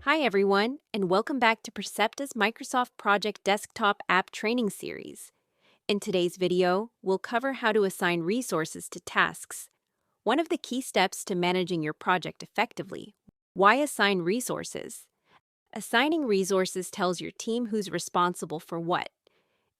Hi, everyone, and welcome back to Percepta's Microsoft Project Desktop App Training Series. In today's video, we'll cover how to assign resources to tasks, one of the key steps to managing your project effectively. Why assign resources? Assigning resources tells your team who's responsible for what.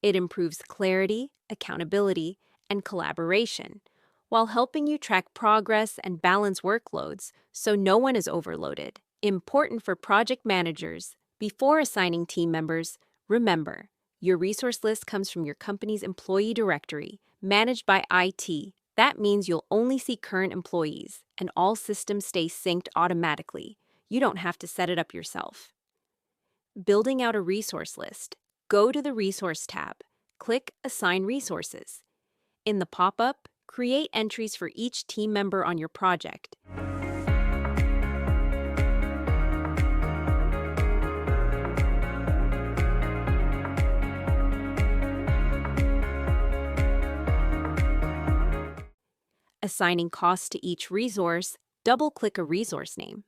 It improves clarity, accountability, and collaboration, while helping you track progress and balance workloads so no one is overloaded. Important for project managers. Before assigning team members, remember, your resource list comes from your company's employee directory, managed by IT. That means you'll only see current employees, and all systems stay synced automatically. You don't have to set it up yourself. Building out a resource list. Go to the Resource tab. Click Assign Resources. In the pop-up, create entries for each team member on your project. Assigning costs to each resource, double-click a resource name.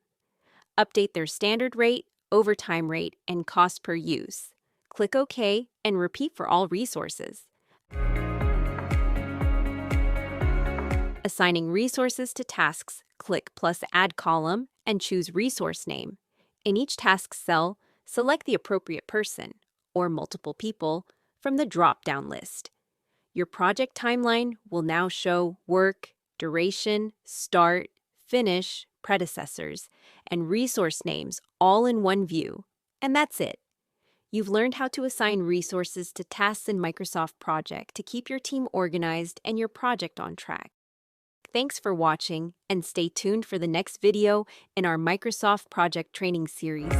Update their standard rate, overtime rate, and cost per use. Click OK and repeat for all resources. Assigning resources to tasks, click plus Add column and choose Resource Name. In each task cell, select the appropriate person, or multiple people, from the drop-down list. Your project timeline will now show work, duration, start, finish, predecessors, and resource names all in one view. And that's it. You've learned how to assign resources to tasks in Microsoft Project to keep your team organized and your project on track. Thanks for watching, and stay tuned for the next video in our Microsoft Project Training Series.